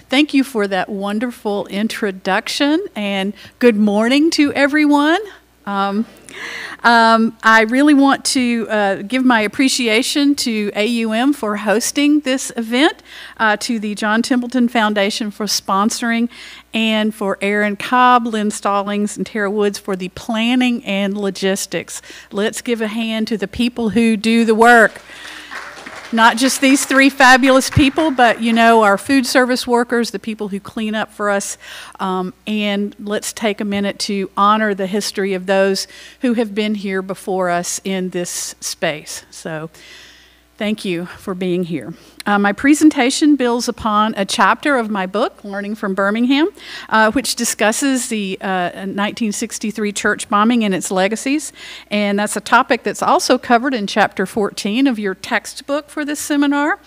Thank you for that wonderful introduction, and good morning to everyone. I really want to give my appreciation to AUM for hosting this event, to the John Templeton Foundation for sponsoring, and for Aaron Cobb, Lynn Stallings, and Tara Woods for the planning and logistics. Let's give a hand to the people who do the work. Not just these three fabulous people, but, you know, our food service workers, the people who clean up for us. And let's take a minute to honor the history of those who have been here before us in this space. So thank you for being here. My presentation builds upon a chapter of my book, Learning from Birmingham, which discusses the 1963 church bombing and its legacies. And that's a topic that's also covered in Chapter 14 of your textbook for this seminar.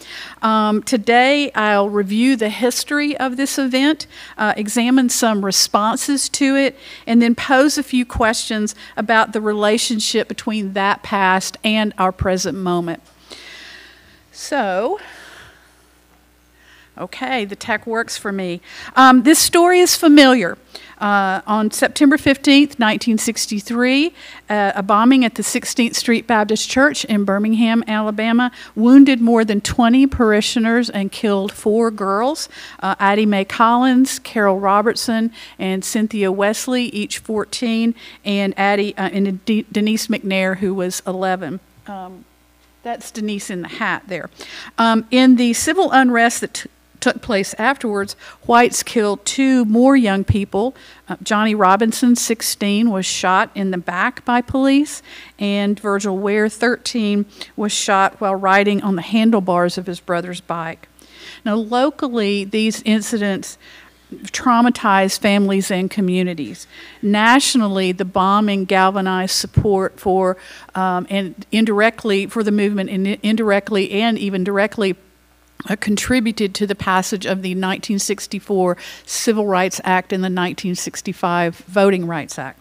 Today, I'll review the history of this event, examine some responses to it, and then pose a few questions about the relationship between that past and our present moment. So, okay, the tech works for me. This story is familiar. On September 15th, 1963, a bombing at the 16th Street Baptist Church in Birmingham, Alabama, wounded more than 20 parishioners and killed 4 girls, Addie Mae Collins, Carol Robertson, and Cynthia Wesley, each 14, and Denise McNair, who was 11. That's Denise in the hat there. In the civil unrest that took place afterwards, whites killed 2 more young people. Johnny Robinson, 16, was shot in the back by police, and Virgil Ware, 13, was shot while riding on the handlebars of his brother's bike. Now, locally, these incidents traumatized families and communities. Nationally, the bombing galvanized support for and indirectly for the movement, and indirectly and even directly contributed to the passage of the 1964 Civil Rights Act and the 1965 Voting Rights Act.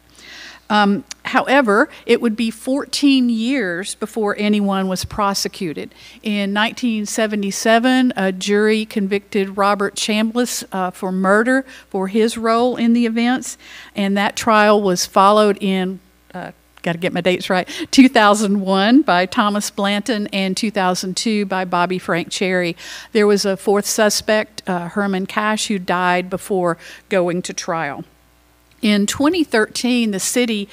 However, it would be 14 years before anyone was prosecuted. In 1977, a jury convicted Robert Chambliss for murder for his role in the events, and that trial was followed in, got to get my dates right, 2001 by Thomas Blanton and 2002 by Bobby Frank Cherry. There was a 4th suspect, Herman Cash, who died before going to trial. In 2013, the city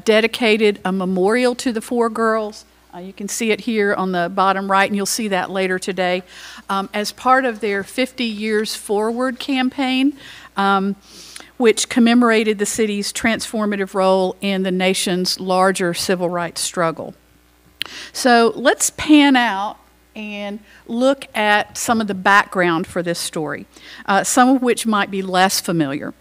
dedicated a memorial to the 4 girls. You can see it here on the bottom right, and you'll see that later today, as part of their 50 Years Forward campaign, which commemorated the city's transformative role in the nation's larger civil rights struggle. So let's pan out and look at some of the background for this story, some of which might be less familiar.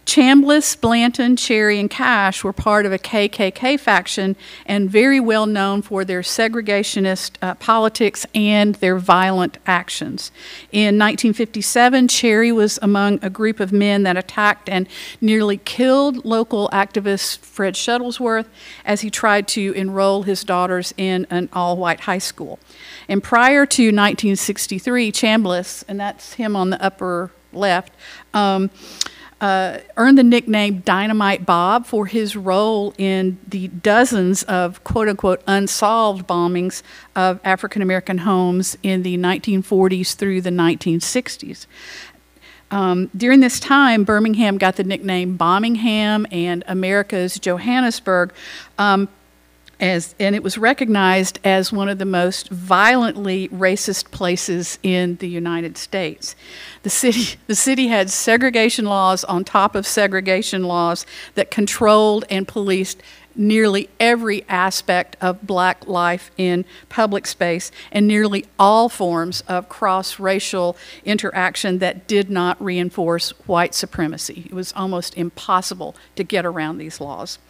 Chambliss, Blanton, Cherry, and Cash were part of a KKK faction and very well known for their segregationist politics and their violent actions. In 1957, Cherry was among a group of men that attacked and nearly killed local activist Fred Shuttlesworth as he tried to enroll his daughters in an all-white high school. And prior to 1963, Chambliss, and that's him on the upper left, earned the nickname Dynamite Bob for his role in the dozens of quote-unquote unsolved bombings of African-American homes in the 1940s through the 1960s. During this time, Birmingham got the nickname Bombingham and America's Johannesburg, and it was recognized as one of the most violently racist places in the United States. The city had segregation laws on top of segregation laws that controlled and policed nearly every aspect of black life in public space and nearly all forms of cross-racial interaction that did not reinforce white supremacy. It was almost impossible to get around these laws.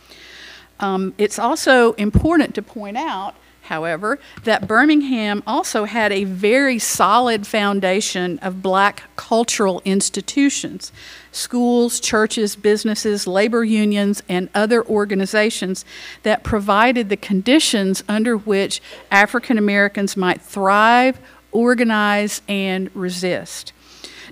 It's also important to point out, however, that Birmingham also had a very solid foundation of black cultural institutions. Schools, churches, businesses, labor unions, and other organizations that provided the conditions under which African Americans might thrive, organize, and resist.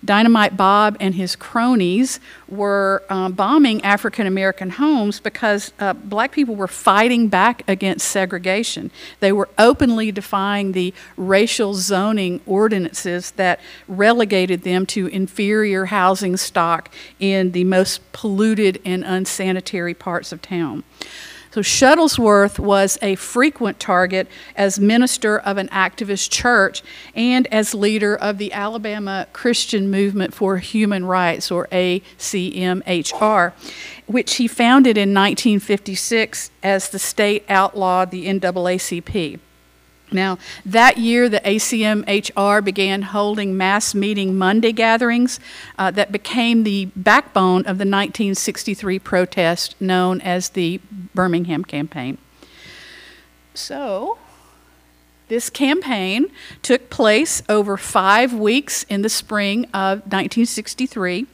Dynamite Bob and his cronies were bombing African American homes because black people were fighting back against segregation. They were openly defying the racial zoning ordinances that relegated them to inferior housing stock in the most polluted and unsanitary parts of town. So Shuttlesworth was a frequent target as minister of an activist church and as leader of the Alabama Christian Movement for Human Rights, or ACMHR, which he founded in 1956 as the state outlawed the NAACP. Now, that year, the ACMHR began holding mass meeting Monday gatherings that became the backbone of the 1963 protest known as the Birmingham Campaign. So, this campaign took place over 5 weeks in the spring of 1963.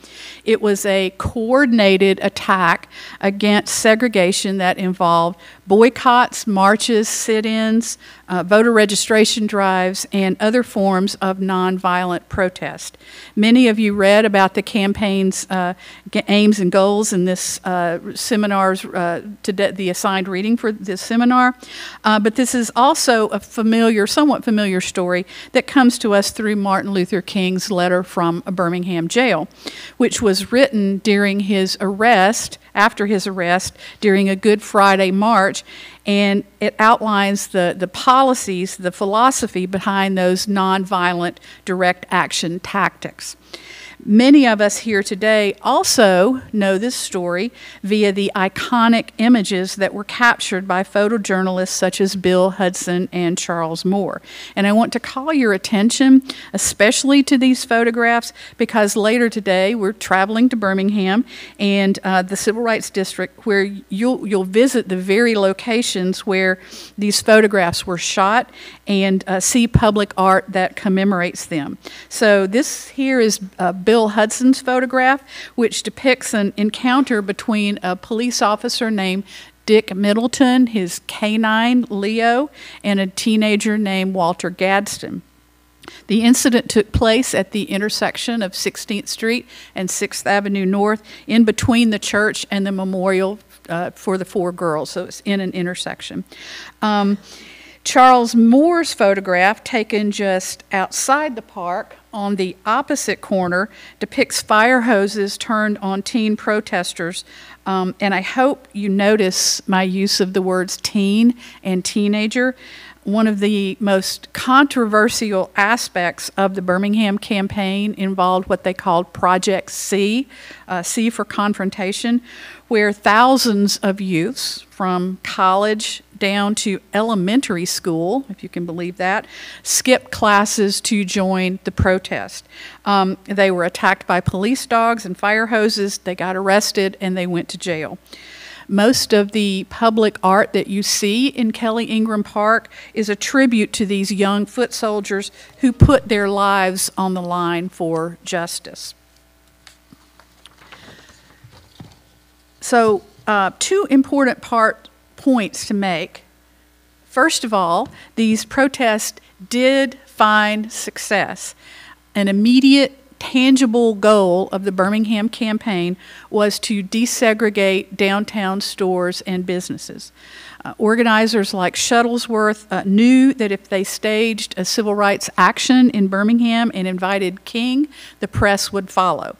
It was a coordinated attack against segregation that involved boycotts, marches, sit-ins, voter registration drives, and other forms of nonviolent protest. Many of you read about the campaign's aims and goals in this seminar's, the assigned reading for this seminar, but this is also a somewhat familiar story that comes to us through Martin Luther King's letter from a Birmingham jail, which was written during his arrest, after his arrest, during a Good Friday march, and it outlines the policies, the philosophy behind those nonviolent direct action tactics. Many of us here today also know this story via the iconic images that were captured by photojournalists such as Bill Hudson and Charles Moore. And I want to call your attention especially to these photographs because later today we're traveling to Birmingham and the Civil Rights District, where you'll visit the very locations where these photographs were shot and see public art that commemorates them. So this here is Bill Hudson's photograph, which depicts an encounter between a police officer named Dick Middleton, his canine Leo, and a teenager named Walter Gadsden. The incident took place at the intersection of 16th Street and 6th Avenue North, in between the church and the memorial for the 4 girls, so it's in an intersection. Charles Moore's photograph, taken just outside the park on the opposite corner, depicts fire hoses turned on teen protesters. And I hope you notice my use of the words teen and teenager. One of the most controversial aspects of the Birmingham campaign involved what they called Project C, C for confrontation, where thousands of youths from college down to elementary school, if you can believe that, skipped classes to join the protest. They were attacked by police dogs and fire hoses, they got arrested, and they went to jail. Most of the public art that you see in Kelly Ingram Park is a tribute to these young foot soldiers who put their lives on the line for justice. So, 2 important points to make. First of all, these protests did find success. An immediate, tangible goal of the Birmingham campaign was to desegregate downtown stores and businesses. Organizers like Shuttlesworth knew that if they staged a civil rights action in Birmingham and invited King, the press would follow.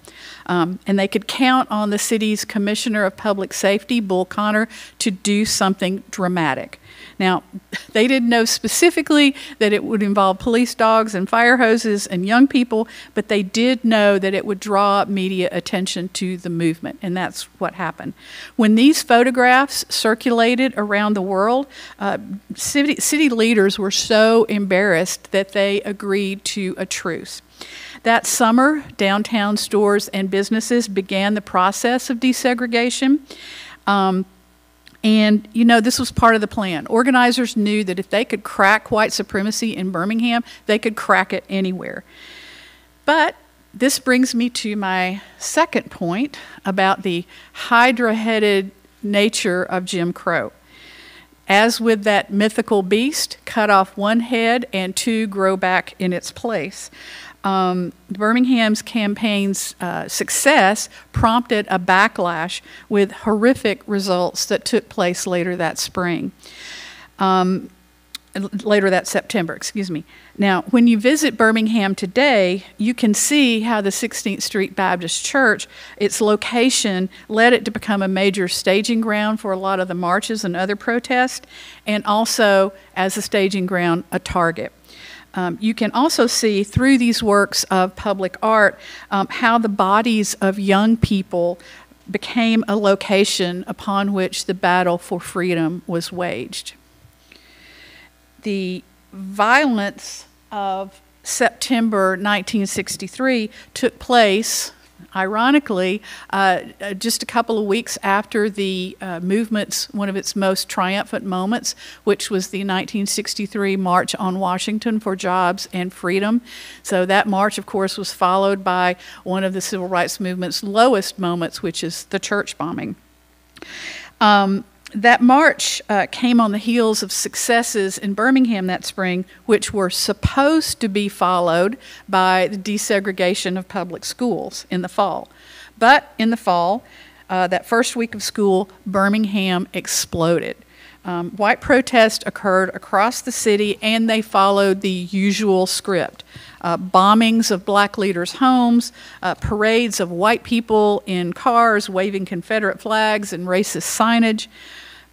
And they could count on the city's Commissioner of Public Safety, Bull Connor, to do something dramatic. Now, they didn't know specifically that it would involve police dogs and fire hoses and young people, but they did know that it would draw media attention to the movement, and that's what happened. When these photographs circulated around the world, city leaders were so embarrassed that they agreed to a truce. That summer, downtown stores and businesses began the process of desegregation. And, you know, this was part of the plan. Organizers knew that if they could crack white supremacy in Birmingham, they could crack it anywhere. But this brings me to my second point about the hydra-headed nature of Jim Crow. As with that mythical beast, cut off one head and 2 grow back in its place. Birmingham's campaign's success prompted a backlash with horrific results that took place later that spring. Later that September, excuse me. Now, when you visit Birmingham today, you can see how the 16th Street Baptist Church, its location, led it to become a major staging ground for a lot of the marches and other protests, and also, as a staging ground, a target. You can also see through these works of public art how the bodies of young people became a location upon which the battle for freedom was waged. The violence of September 1963 took place, ironically, just a couple of weeks after the movement's, one of its most triumphant moments, which was the 1963 March on Washington for Jobs and Freedom. So that march, of course, was followed by one of the civil rights movement's lowest moments, which is the church bombing. That march came on the heels of successes in Birmingham that spring, which were supposed to be followed by the desegregation of public schools in the fall. But in the fall, that first week of school, Birmingham exploded. White protests occurred across the city, and they followed the usual script. Bombings of black leaders' homes, parades of white people in cars waving Confederate flags and racist signage,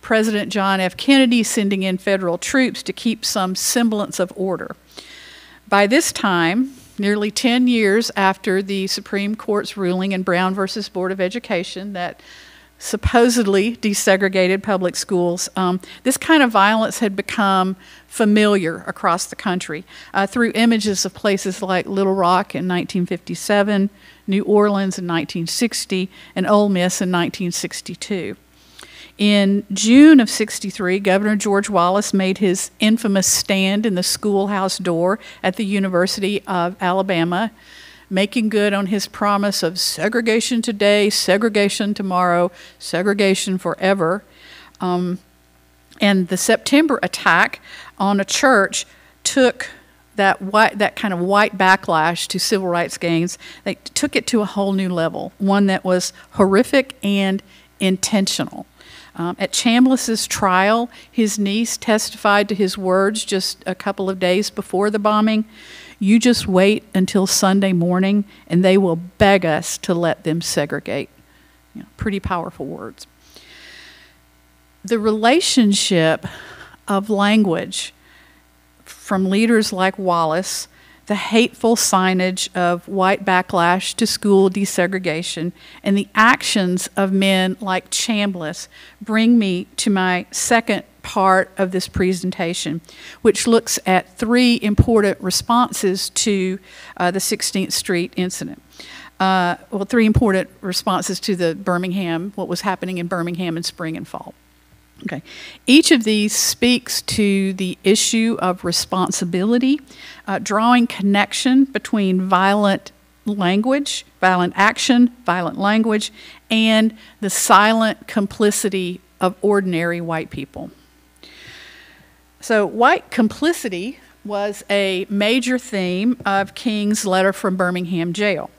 President John F. Kennedy sending in federal troops to keep some semblance of order. By this time, nearly 10 years after the Supreme Court's ruling in Brown versus Board of Education that supposedly desegregated public schools, this kind of violence had become familiar across the country through images of places like Little Rock in 1957, New Orleans in 1960, and Ole Miss in 1962. In June of '63, Governor George Wallace made his infamous stand in the schoolhouse door at the University of Alabama, making good on his promise of segregation today, segregation tomorrow, segregation forever. And the September attack on a church took that kind of white backlash to civil rights gains. They took it to a whole new level, one that was horrific and intentional. At Chambliss's trial, his niece testified to his words just a couple of days before the bombing. "You just wait until Sunday morning and they will beg us to let them segregate." You know, pretty powerful words. The relationship of language from leaders like Wallace, the hateful signage of white backlash to school desegregation, and the actions of men like Chambliss bring me to my second part of this presentation, which looks at three important responses to the 16th Street incident. Well, three important responses to the Birmingham, what was happening in Birmingham in spring and fall. Okay. Each of these speaks to the issue of responsibility, drawing connection between violent language, violent action, violent language, and the silent complicity of ordinary white people. So white complicity was a major theme of King's letter from Birmingham jail.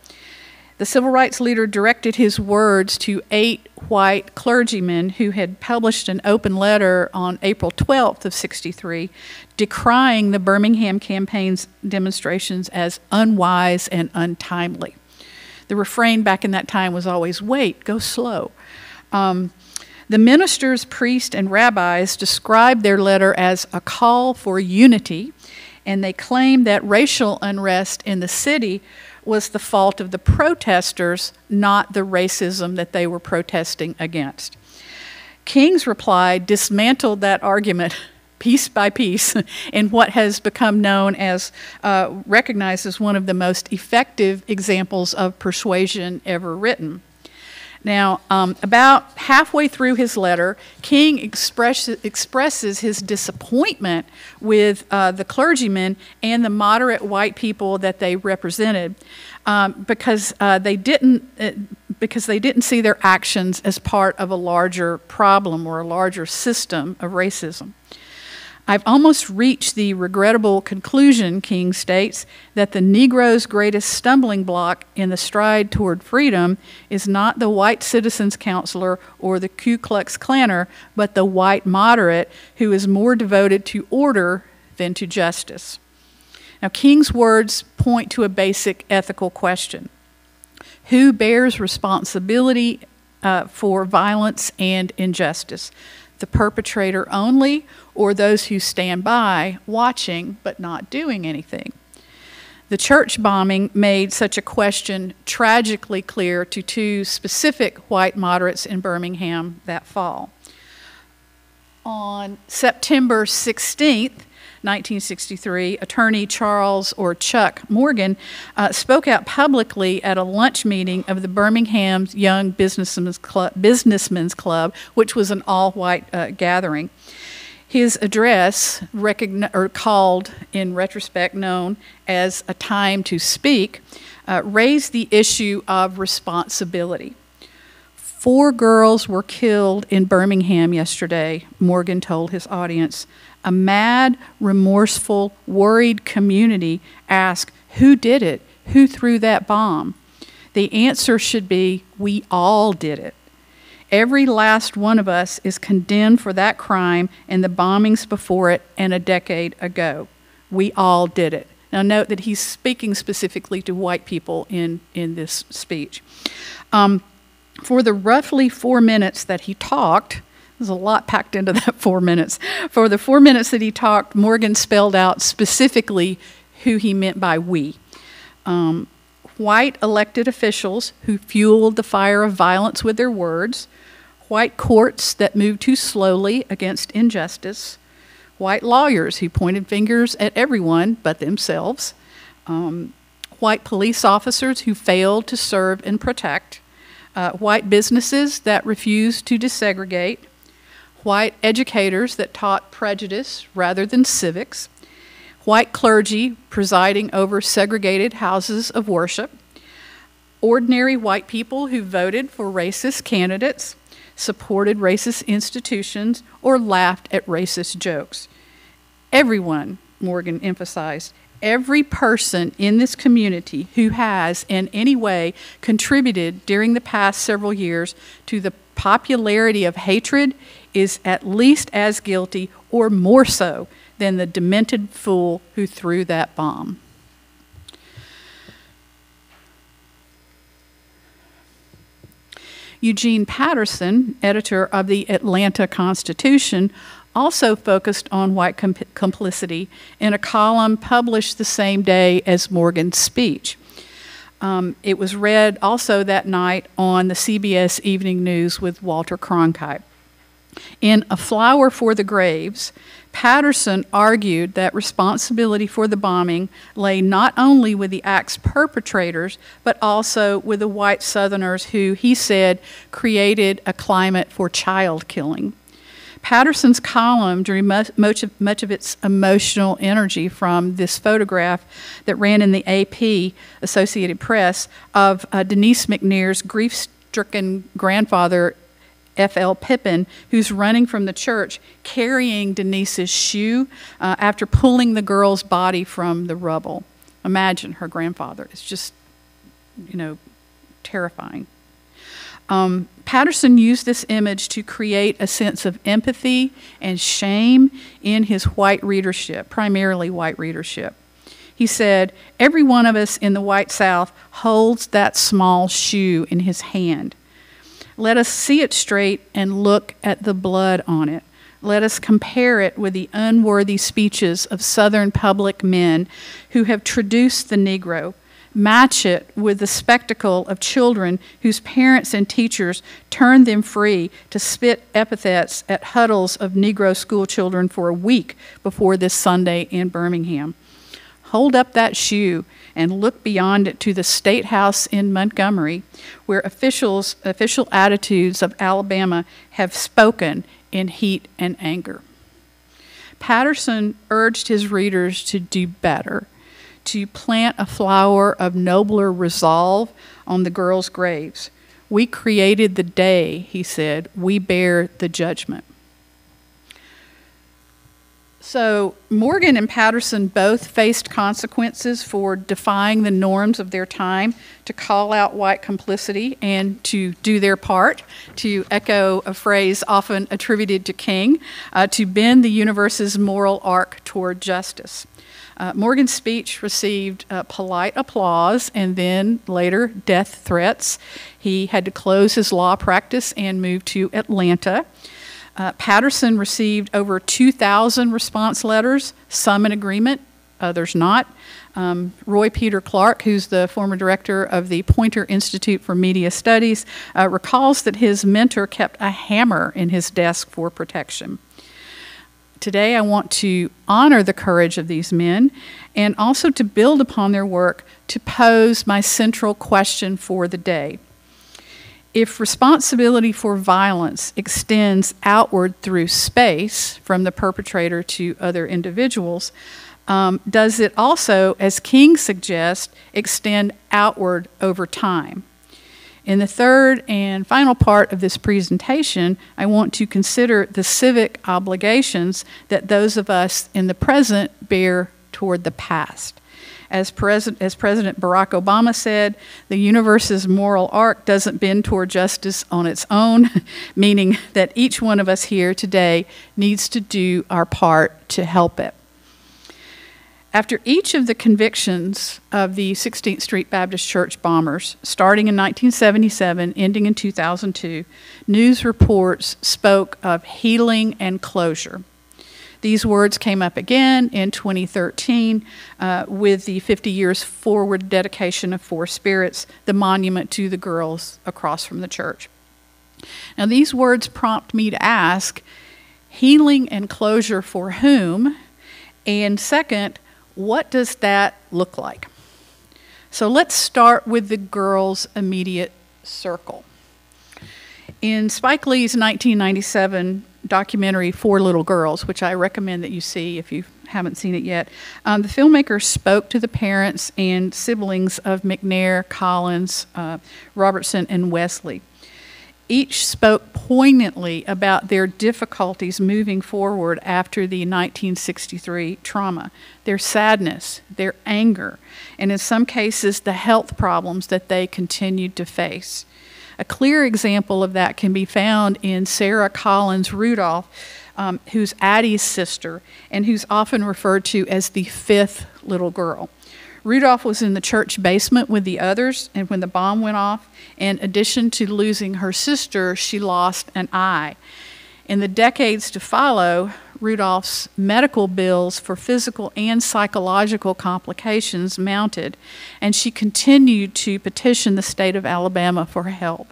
The civil rights leader directed his words to 8 white clergymen who had published an open letter on April 12th of '63, decrying the Birmingham campaign's demonstrations as unwise and untimely. The refrain back in that time was always, "Wait, go slow." The ministers, priests, and rabbis described their letter as a call for unity, and they claimed that racial unrest in the city was the fault of the protesters, not the racism that they were protesting against. King's reply dismantled that argument piece by piece in what has become known as, recognized as one of the most effective examples of persuasion ever written. Now, about halfway through his letter, King expresses his disappointment with the clergymen and the moderate white people that they represented because they didn't see their actions as part of a larger problem or a larger system of racism. I've almost reached the regrettable conclusion, King states, that the Negro's greatest stumbling block in the stride toward freedom is not the white citizens counselor or the Ku Klux Klanner, but the white moderate who is more devoted to order than to justice. Now, King's words point to a basic ethical question. Who bears responsibility for violence and injustice? The perpetrator only, or those who stand by, watching but not doing anything? The church bombing made such a question tragically clear to two specific white moderates in Birmingham that fall. On September 16th, 1963, attorney Charles or Chuck Morgan spoke out publicly at a lunch meeting of the Birmingham's Young Businessmen's Club, which was an all-white gathering. His address, called in retrospect known as A Time to Speak, raised the issue of responsibility. 4 girls were killed in Birmingham yesterday, Morgan told his audience. A mad, remorseful, worried community asked, who did it? Who threw that bomb? The answer should be, we all did it. Every last one of us is condemned for that crime and the bombings before it and a decade ago. We all did it. Now note that he's speaking specifically to white people in this speech. For the roughly 4 minutes that he talked, there's a lot packed into that 4 minutes. For the 4 minutes that he talked, Morgan spelled out specifically who he meant by we. White elected officials who fueled the fire of violence with their words, white courts that moved too slowly against injustice, white lawyers who pointed fingers at everyone but themselves, white police officers who failed to serve and protect, white businesses that refused to desegregate, white educators that taught prejudice rather than civics, white clergy presiding over segregated houses of worship, ordinary white people who voted for racist candidates, supported racist institutions, or laughed at racist jokes. Everyone, Morgan emphasized, every person in this community who has in any way contributed during the past several years to the popularity of hatred is at least as guilty or more so than the demented fool who threw that bomb. Eugene Patterson, editor of the Atlanta Constitution, also focused on white complicity in a column published the same day as Morgan's speech. It was read also that night on the CBS Evening News with Walter Cronkite. In A Flower for the Graves, Patterson argued that responsibility for the bombing lay not only with the act's perpetrators, but also with the white Southerners who, he said, created a climate for child killing. Patterson's column drew much of its emotional energy from this photograph that ran in the AP, Associated Press, of Denise McNair's grief-stricken grandfather, F.L. Pippin, who's running from the church carrying Denise's shoe after pulling the girl's body from the rubble. Imagine her grandfather. It's just, terrifying. Patterson used this image to create a sense of empathy and shame in his white readership, primarily white readership. He said, every one of us in the white South holds that small shoe in his hand. Let us see it straight and look at the blood on it. Let us compare it with the unworthy speeches of Southern public men who have traduced the Negro. Match it with the spectacle of children whose parents and teachers turned them free to spit epithets at huddles of Negro school children for a week before this Sunday in Birmingham. Hold up that shoe and look beyond it to the State House in Montgomery, where official attitudes of Alabama have spoken in heat and anger. Patterson urged his readers to do better, to plant a flower of nobler resolve on the girls' graves. We created the day, he said. We bear the judgment. So Morgan and Patterson both faced consequences for defying the norms of their time, to call out white complicity and to do their part, to echo a phrase often attributed to King, to bend the universe's moral arc toward justice. Morgan's speech received polite applause and then later death threats. He had to close his law practice and move to Atlanta. Patterson received over 2,000 response letters, some in agreement, others not. Roy Peter Clark, who's the former director of the Poynter Institute for Media Studies, recalls that his mentor kept a hammer in his desk for protection. Today I want to honor the courage of these men and also to build upon their work to pose my central question for the day. If responsibility for violence extends outward through space from the perpetrator to other individuals, does it also, as King suggests, extend outward over time? In the third and final part of this presentation, I want to consider the civic obligations that those of us in the present bear toward the past. As President Barack Obama said, the universe's moral arc doesn't bend toward justice on its own, meaning that each one of us here today needs to do our part to help it. After each of the convictions of the 16th Street Baptist Church bombers, starting in 1977, ending in 2002, news reports spoke of healing and closure. These words came up again in 2013 with the 50 years forward dedication of Four Spirits, the monument to the girls across from the church. Now, these words prompt me to ask, healing and closure for whom? And second, what does that look like? So let's start with the girls' immediate circle. In Spike Lee's 1997 documentary, Four Little Girls, which I recommend that you see if you haven't seen it yet, the filmmaker spoke to the parents and siblings of McNair, Collins, Robertson, and Wesley. Each spoke poignantly about their difficulties moving forward after the 1963 trauma, their sadness, their anger, and in some cases the health problems that they continued to face. A clear example of that can be found in Sarah Collins Rudolph, who's Addie's sister and who's often referred to as the fifth little girl. Rudolph was in the church basement with the others, and when the bomb went off, in addition to losing her sister, she lost an eye. In the decades to follow, Rudolph's medical bills for physical and psychological complications mounted, and she continued to petition the state of Alabama for help.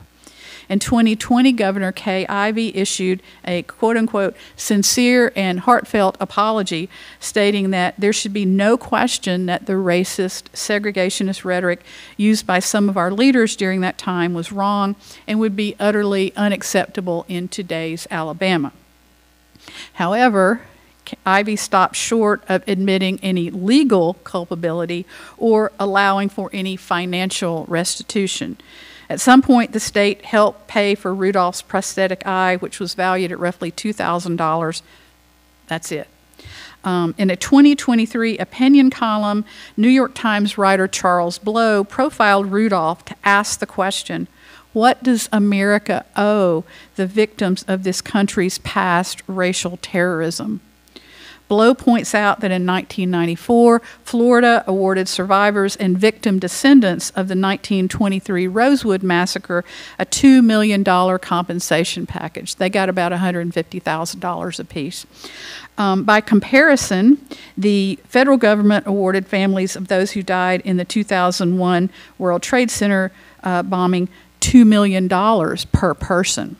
In 2020, Governor Kay Ivey issued a quote-unquote sincere and heartfelt apology stating that there should be no question that the racist, segregationist rhetoric used by some of our leaders during that time was wrong and would be utterly unacceptable in today's Alabama. However, Ivey stopped short of admitting any legal culpability or allowing for any financial restitution. At some point, the state helped pay for Rudolph's prosthetic eye, which was valued at roughly $2,000. That's it. In a 2023 opinion column, New York Times writer Charles Blow profiled Rudolph to ask the question, what does America owe the victims of this country's past racial terrorism? Blow points out that in 1994, Florida awarded survivors and victim descendants of the 1923 Rosewood Massacre a $2 million compensation package. They got about $150,000 apiece. By comparison, the federal government awarded families of those who died in the 2001 World Trade Center bombing $2 million per person,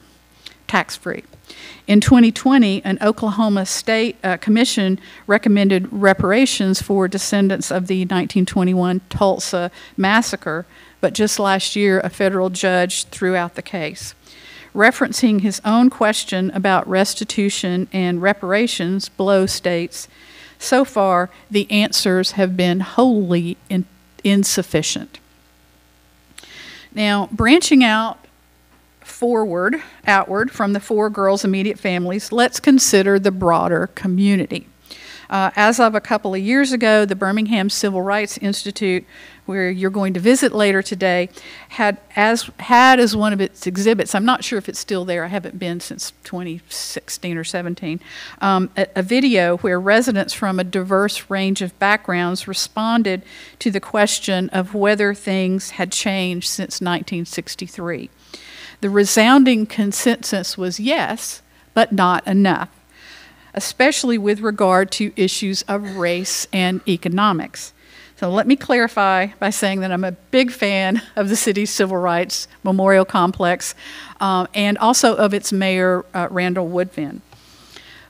tax-free. In 2020, an Oklahoma State commission recommended reparations for descendants of the 1921 Tulsa massacre, but just last year, a federal judge threw out the case. Referencing his own question about restitution and reparations, Blow states, so far, the answers have been wholly insufficient. Now, branching outward from the four girls' immediate families, let's consider the broader community. As of a couple of years ago, the Birmingham Civil Rights Institute, where you're going to visit later today, had as one of its exhibits, I'm not sure if it's still there, I haven't been since 2016 or 17, a video where residents from a diverse range of backgrounds responded to the question of whether things had changed since 1963. The resounding consensus was yes, but not enough, especially with regard to issues of race and economics. So let me clarify by saying that I'm a big fan of the city's Civil Rights Memorial Complex and also of its mayor, Randall Woodfin.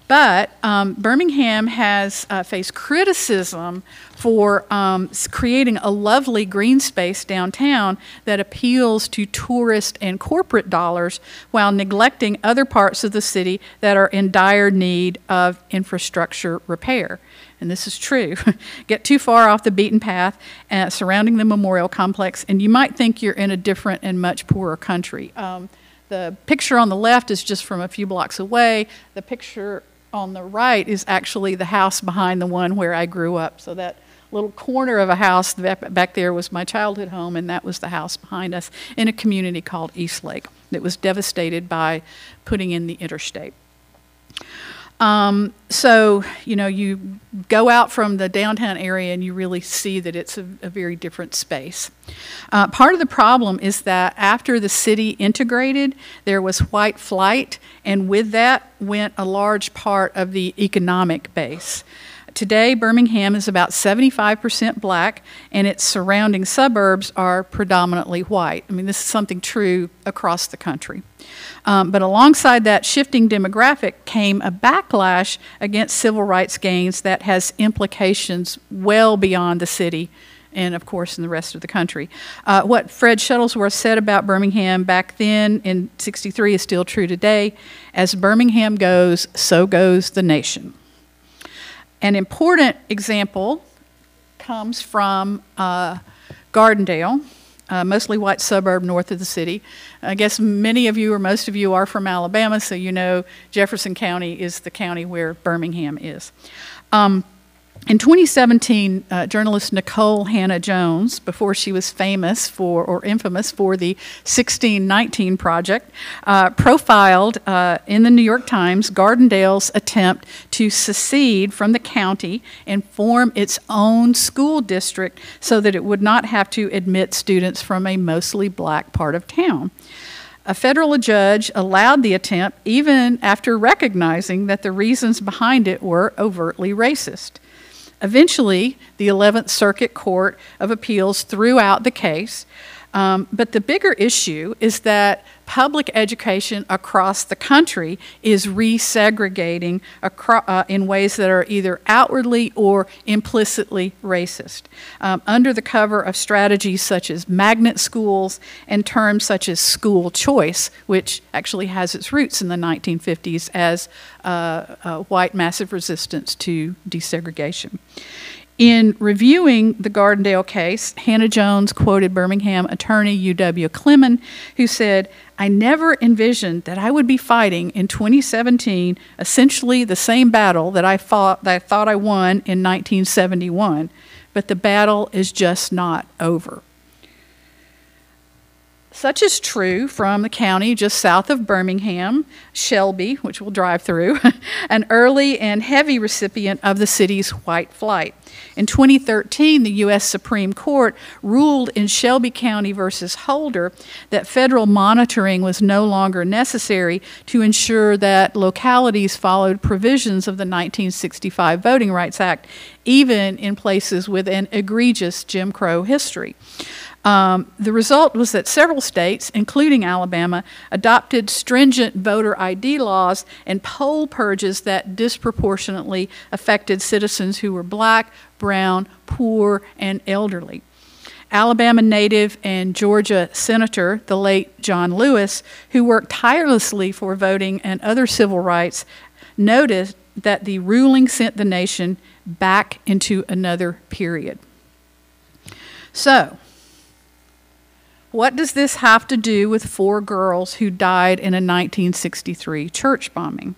But Birmingham has faced criticism for creating a lovely green space downtown that appeals to tourist and corporate dollars while neglecting other parts of the city that are in dire need of infrastructure repair. And this is true. Get too far off the beaten path surrounding the memorial complex, and you might think you're in a different and much poorer country. The picture on the left is just from a few blocks away. The picture on the right is actually the house behind the one where I grew up. So that little corner of a house back there was my childhood home, and that was the house behind us in a community called Eastlake that was devastated by putting in the interstate. So, you know, you go out from the downtown area and you really see that it's a very different space. Part of the problem is that after the city integrated, there was white flight, and with that went a large part of the economic base. Today, Birmingham is about 75% black, and its surrounding suburbs are predominantly white. I mean, this is something true across the country. But alongside that shifting demographic came a backlash against civil rights gains that has implications well beyond the city and, of course, in the rest of the country. What Fred Shuttlesworth said about Birmingham back then in '63 is still true today. As Birmingham goes, so goes the nation. An important example comes from Gardendale, a mostly white suburb north of the city. I guess many of you or most of you are from Alabama, so you know Jefferson County is the county where Birmingham is. In 2017, journalist Nicole Hannah-Jones, before she was famous for or infamous for the 1619 Project, profiled in the New York Times Gardendale's attempt to secede from the county and form its own school district so that it would not have to admit students from a mostly black part of town. A federal judge allowed the attempt even after recognizing that the reasons behind it were overtly racist. Eventually, the 11th Circuit Court of Appeals threw out the case, but the bigger issue is that public education across the country is resegregating in ways that are either outwardly or implicitly racist. Under the cover of strategies such as magnet schools and terms such as school choice, which actually has its roots in the 1950s as white massive resistance to desegregation. In reviewing the Gardendale case, Hannah-Jones quoted Birmingham attorney U.W. Clemon, who said, "I never envisioned that I would be fighting in 2017 essentially the same battle that I thought I won in 1971, but the battle is just not over." Such is true from the county just south of Birmingham, Shelby, which we'll drive through, an early and heavy recipient of the city's white flight. In 2013, the U.S. Supreme Court ruled in Shelby County versus Holder that federal monitoring was no longer necessary to ensure that localities followed provisions of the 1965 Voting Rights Act, even in places with an egregious Jim Crow history. The result was that several states, including Alabama, adopted stringent voter ID laws and poll purges that disproportionately affected citizens who were black, brown, poor, and elderly. Alabama native and Georgia senator, the late John Lewis, who worked tirelessly for voting and other civil rights, noted that the ruling sent the nation back into another period. So, what does this have to do with 4 girls who died in a 1963 church bombing?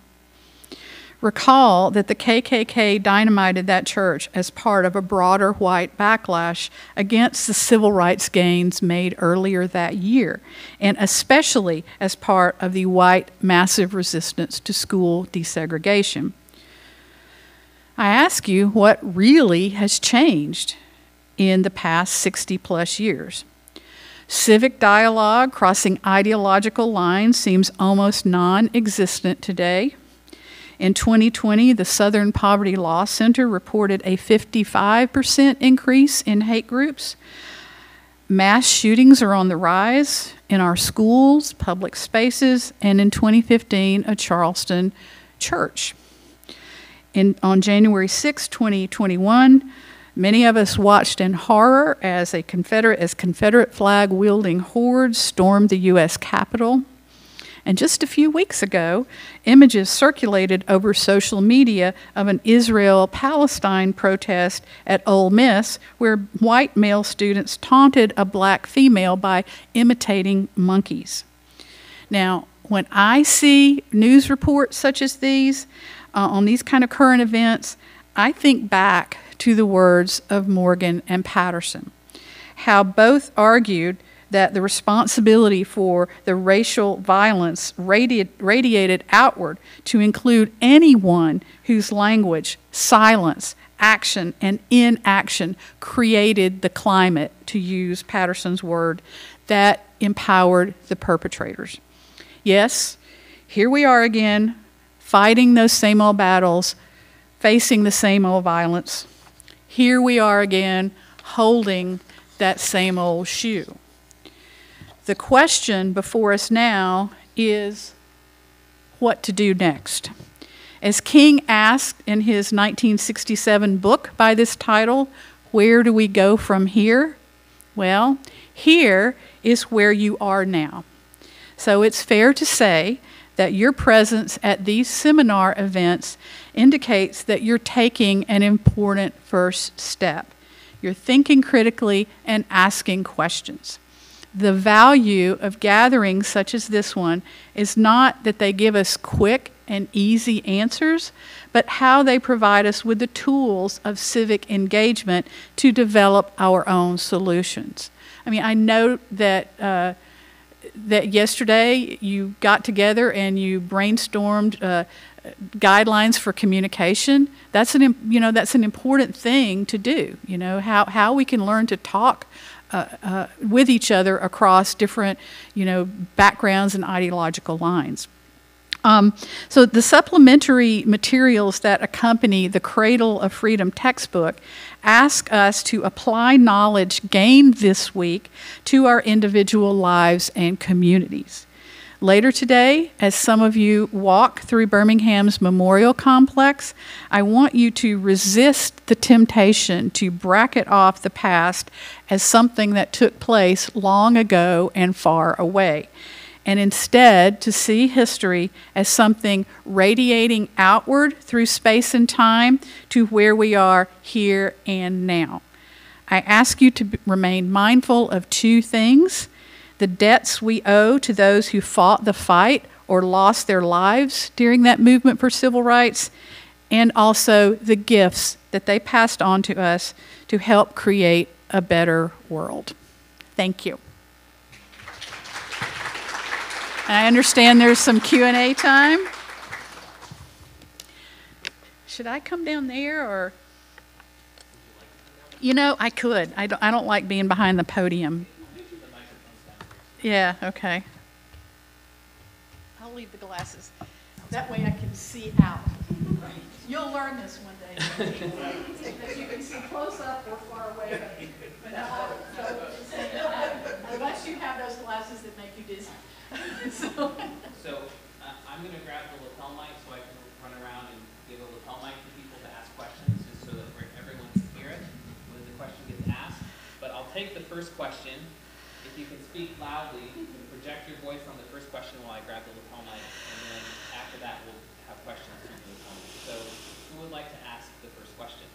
Recall that the KKK dynamited that church as part of a broader white backlash against the civil rights gains made earlier that year, and especially as part of the white massive resistance to school desegregation. I ask you, what really has changed in the past 60-plus years? Civic dialogue crossing ideological lines seems almost non-existent today. In 2020, the Southern Poverty Law Center reported a 55% increase in hate groups. Mass shootings are on the rise in our schools, public spaces, and in 2015, a Charleston church. On January 6, 2021, many of us watched in horror as Confederate flag-wielding hordes stormed the U.S. Capitol. And just a few weeks ago, images circulated over social media of an Israel-Palestine protest at Ole Miss where white male students taunted a black female by imitating monkeys. Now, when I see news reports such as these on these kind of current events, I think back to the words of Morgan and Patterson, how both argued that the responsibility for the racial violence radiated outward to include anyone whose language, silence, action, and inaction created the climate, to use Patterson's word, that empowered the perpetrators. Yes, here we are again, fighting those same old battles, facing the same old violence. Here we are again, holding that same old shoe. The question before us now is what to do next. As King asked in his 1967 book by this title, Where Do We Go From Here? Well, here is where you are now. So it's fair to say that your presence at these seminar events indicates that you're taking an important first step. You're thinking critically and asking questions. The value of gatherings such as this one is not that they give us quick and easy answers, but how they provide us with the tools of civic engagement to develop our own solutions. I mean, I know that that yesterday you got together and you brainstormed guidelines for communication. That's an important thing to do. You know, how we can learn to talk with each other across different, backgrounds and ideological lines. So the supplementary materials that accompany the Cradle of Freedom textbook ask us to apply knowledge gained this week to our individual lives and communities. Later today, as some of you walk through Birmingham's Memorial Complex, I want you to resist the temptation to bracket off the past as something that took place long ago and far away, and instead to see history as something radiating outward through space and time to where we are here and now. I ask you to remain mindful of two things: the debts we owe to those who fought the fight or lost their lives during that movement for civil rights, and also the gifts that they passed on to us to help create a better world. Thank you. And I understand there's some Q&A time. Should I come down there, or? I could. I don't like being behind the podium. Yeah, okay. I'll leave the glasses. That way I can see out. You'll learn this one day. That you can see close up or far away. But unless you have those glasses that make you dizzy. So I'm going to grab the lapel mic so I can run around and give a lapel mic to people to ask questions, just so that everyone can hear it when the question gets asked. But I'll take the first question. If you can speak loudly, you can project your voice on the first question while I grab the lapel mic, and then after that we'll have questions from the lapel mic. So who would like to ask the first question?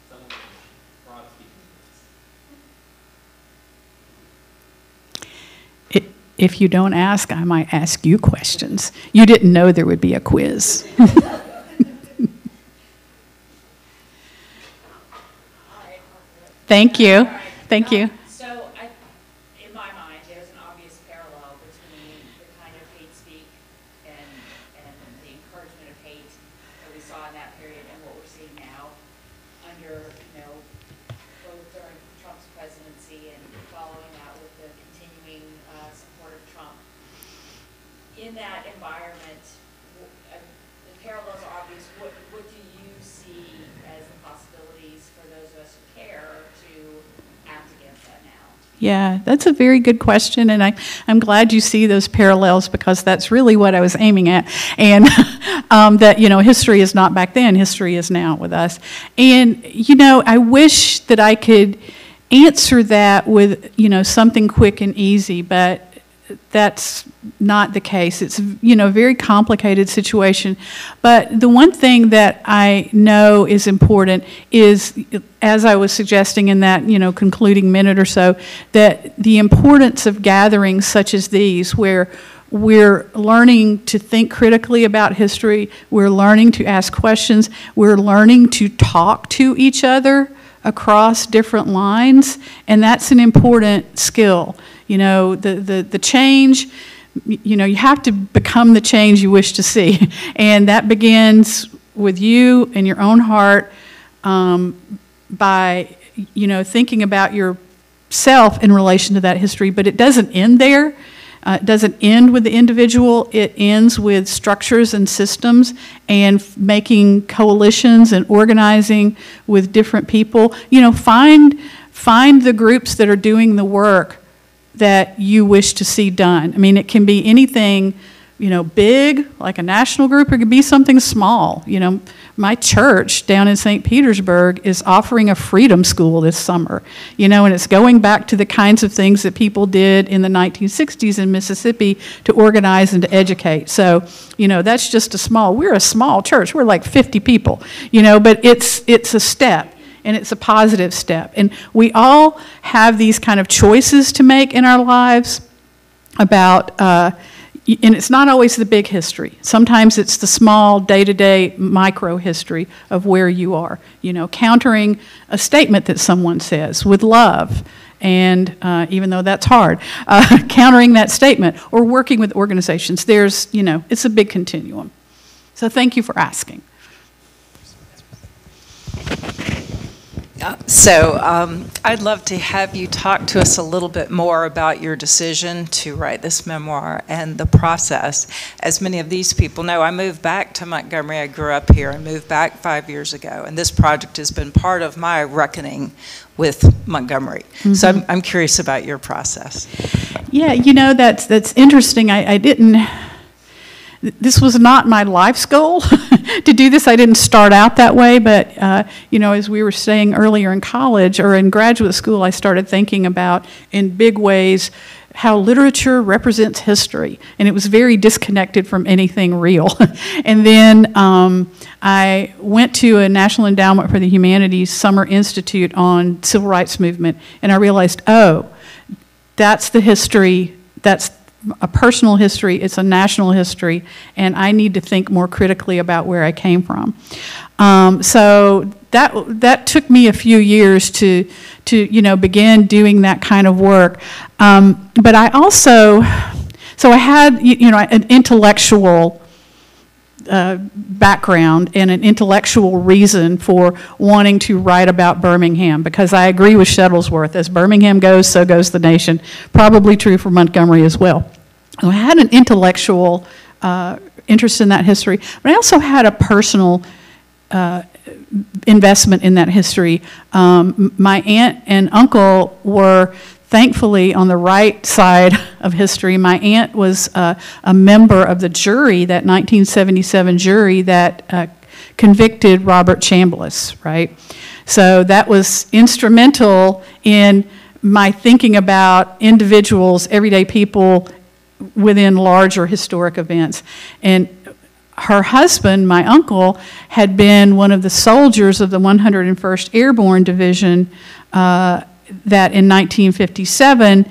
Someone with a broad speaking voice. if you don't ask, I might ask you questions. You didn't know there would be a quiz. Thank you. Thank you. So, in my mind, there's an obvious parallel between the kind of hate speak and the encouragement of hate that we saw in that period and what we're seeing now under, both during Trump's presidency and following that with the continuing support of Trump. In that environment, the parallels are obvious. What do you see as the possibilities for those of us who care to act against that now? Yeah, that's a very good question, and I'm glad you see those parallels, because that's really what I was aiming at. And that, history is not back then, history is now with us. And, I wish that I could answer that with, something quick and easy, but that's not the case. It's, a very complicated situation. But the one thing that I know is important is, as I was suggesting in that, concluding minute or so, that the importance of gatherings such as these, where we're learning to think critically about history, we're learning to ask questions, we're learning to talk to each other across different lines, and that's an important skill. The change, you have to become the change you wish to see. And that begins with you and your own heart, by, thinking about yourself in relation to that history. But it doesn't end there. It doesn't end with the individual. It ends with structures and systems and making coalitions and organizing with different people. Find the groups that are doing the work that you wish to see done. I mean, it can be anything, big, like a national group, or it could be something small. My church down in St. Petersburg is offering a freedom school this summer, and it's going back to the kinds of things that people did in the 1960s in Mississippi to organize and to educate. So, that's just we're a small church. We're like 50 people, but it's a step. And it's a positive step. And we all have these kind of choices to make in our lives about, and it's not always the big history. Sometimes it's the small, day-to-day, micro history of where you are. Countering a statement that someone says with love, and even though that's hard, countering that statement, or working with organizations. There's, it's a big continuum. So thank you for asking. I'd love to have you talk to us a little bit more about your decision to write this memoir and the process. As many of these people know, I moved back to Montgomery. I grew up here and moved back 5 years ago, and this project has been part of my reckoning with Montgomery. Mm-hmm. So I'm curious about your process. Yeah, that's interesting. I didn't... This was not my life's goal to do this. I didn't start out that way, but as we were saying earlier in college or in graduate school, I started thinking about, in big ways, how literature represents history, and it was very disconnected from anything real. And then I went to a National Endowment for the Humanities Summer Institute on Civil Rights Movement, and I realized, that's the history, that's a personal history, it's a national history, and I need to think more critically about where I came from. So that took me a few years to begin doing that kind of work. But I also, I had an intellectual background and an intellectual reason for wanting to write about Birmingham, because I agree with Shuttlesworth, as Birmingham goes, so goes the nation. Probably true for Montgomery as well. I had an intellectual interest in that history, but I also had a personal investment in that history. My aunt and uncle were thankfully on the right side of history. My aunt was a member of the jury, that 1977 jury that convicted Robert Chambliss, right? So that was instrumental in my thinking about individuals, everyday people within larger historic events. And her husband, my uncle, had been one of the soldiers of the 101st Airborne Division that in 1957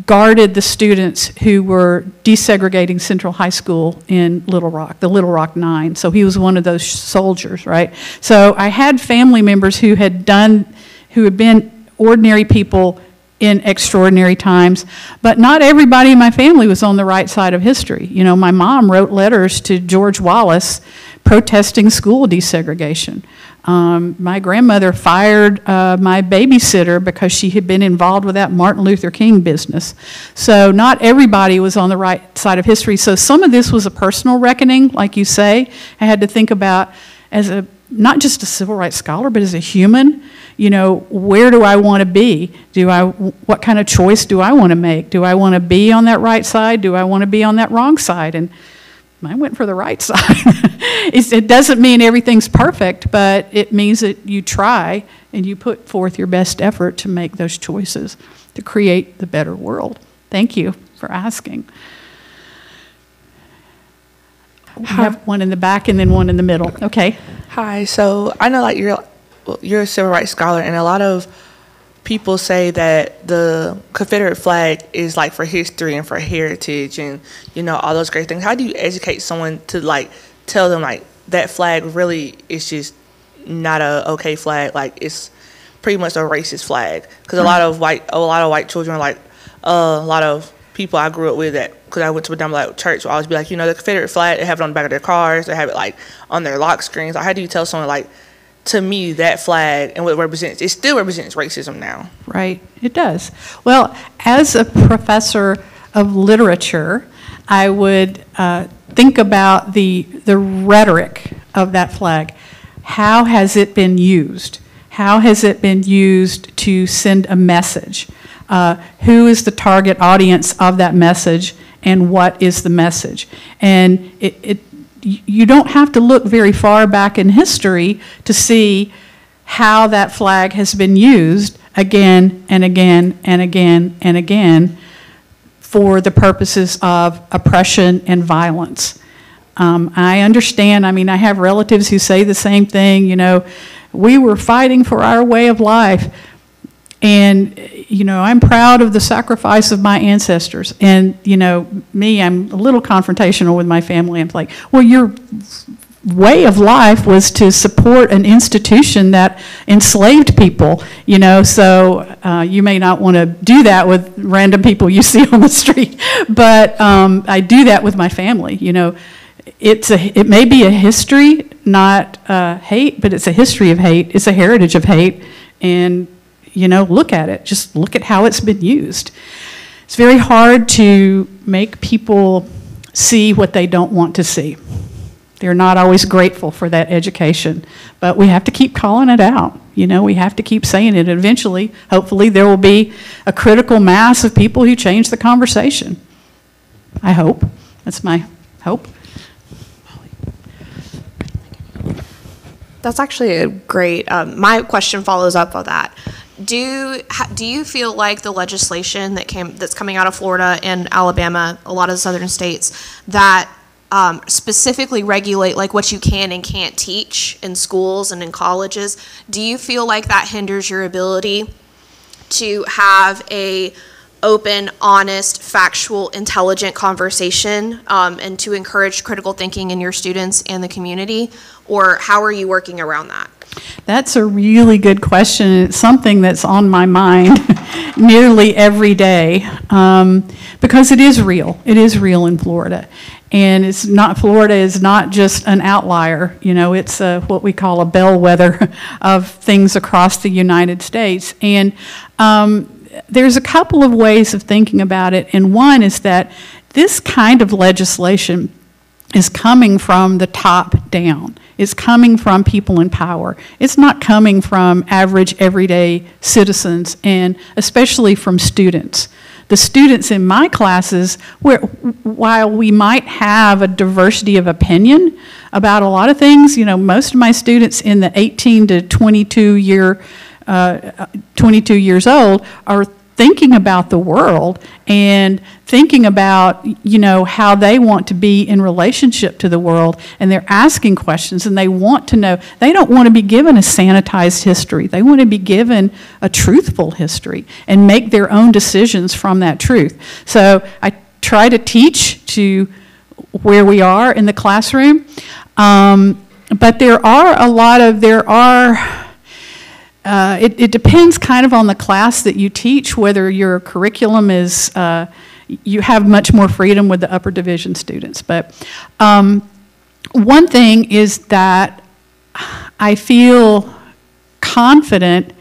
guarded the students who were desegregating Central High School in Little Rock, the Little Rock Nine. So he was one of those soldiers, right? So I had family members who had been ordinary people in extraordinary times, but not everybody in my family was on the right side of history. You know, my mom wrote letters to George Wallace protesting school desegregation. My grandmother fired my babysitter because she had been involved with that Martin Luther King business. So not everybody was on the right side of history. So some of this was a personal reckoning, like you say. I had to think about, as not just a civil rights scholar, but as a human, you know, where do I want to be? What kind of choice do I want to make? Do I want to be on that right side? Do I want to be on that wrong side? And I went for the right side. It doesn't mean everything's perfect, but it means that you try and you put forth your best effort to make those choices to create the better world. Thank you for asking. We have one in the back and then one in the middle. Okay. Hi. So I know, like, you're a civil rights scholar, and a lot of people say that the Confederate flag is like for history and for heritage and, you know, all those great things. How do you educate someone to, like, tell them, like, that flag really is just not a okay flag, like it's pretty much a racist flag? Because a lot of white children, like a lot of people I grew up with, that because I went to a like church, will always be like, you know, the Confederate flag, they have it on the back of their cars, they have it like on their lock screens. Like, how do you tell someone, like, to me, that flag and what it represents, it still represents racism now? Right, it does. Well, as a professor of literature, I would think about the rhetoric of that flag. How has it been used? How has it been used to send a message? Who is the target audience of that message, and what is the message? And you don't have to look very far back in history to see how that flag has been used again and again and again and again for the purposes of oppression and violence. I understand, I mean, I have relatives who say the same thing, you know, we were fighting for our way of life. And, you know, I'm proud of the sacrifice of my ancestors. And, you know, me, I'm a little confrontational with my family. I'm like, well, your way of life was to support an institution that enslaved people, you know, so you may not want to do that with random people you see on the street. But I do that with my family, you know. It may be a history, not hate, but it's a history of hate. It's a heritage of hate. And you know, look at it. Just look at how it's been used. It's very hard to make people see what they don't want to see. They're not always grateful for that education, but we have to keep calling it out. You know, we have to keep saying it. And eventually, hopefully, there will be a critical mass of people who change the conversation. I hope. That's my hope. That's actually a great, my question follows up on that. Do you feel like the legislation that's coming out of Florida and Alabama, a lot of the southern states, that specifically regulate like what you can and can't teach in schools and in colleges, do you feel like that hinders your ability to have a open, honest, factual, intelligent conversation and to encourage critical thinking in your students and the community? Or how are you working around that? That's a really good question. It's something that's on my mind nearly every day because it is real. It is real in Florida. And it's not, Florida is not just an outlier. You know, it's what we call a bellwether of things across the United States. And there's a couple of ways of thinking about it. And one is that this kind of legislation is coming from the top down. It's coming from people in power. It's not coming from average, everyday citizens, and especially from students. The students in my classes, while we might have a diversity of opinion about a lot of things, you know, most of my students in the 18 to 22 years old are thinking about the world and thinking about, you know, how they want to be in relationship to the world, and they're asking questions and they want to know. They don't want to be given a sanitized history. They want to be given a truthful history and make their own decisions from that truth. So I try to teach to where we are in the classroom, but there are a lot of, it depends kind of on the class that you teach, whether your curriculum is, you have much more freedom with the upper division students. But one thing is that I feel confident.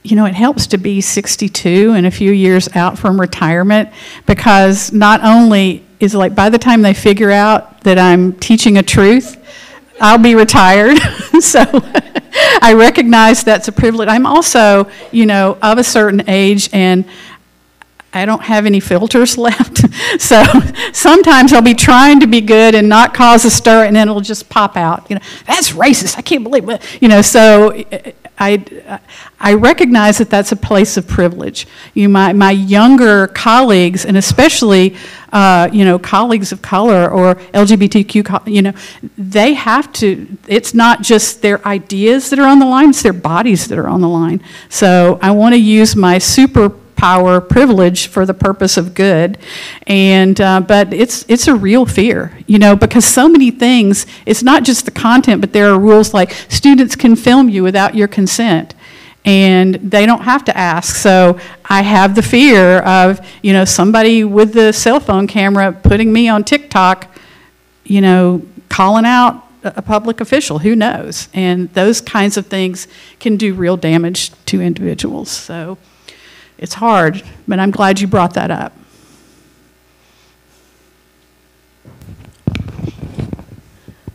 You know, it helps to be 62 and a few years out from retirement, because not only is it like by the time they figure out that I'm teaching a truth, I'll be retired. So I recognize that's a privilege. I'm also, you know, of a certain age, and I don't have any filters left. So sometimes I'll be trying to be good and not cause a stir, and then it'll just pop out. You know, that's racist. I can't believe it. You know, so I recognize that that's a place of privilege. My younger colleagues, and especially you know, colleagues of color or LGBTQ, you know, they have to. It's not just their ideas that are on the line; it's their bodies that are on the line. So I want to use my superpower privilege for the purpose of good, and but it's a real fear, you know, because so many things. It's not just the content, but there are rules like students can film you without your consent, and they don't have to ask. So I have the fear of, you know, somebody with the cell phone camera putting me on TikTok, you know, calling out a public official. Who knows? And those kinds of things can do real damage to individuals. So it's hard, but I'm glad you brought that up.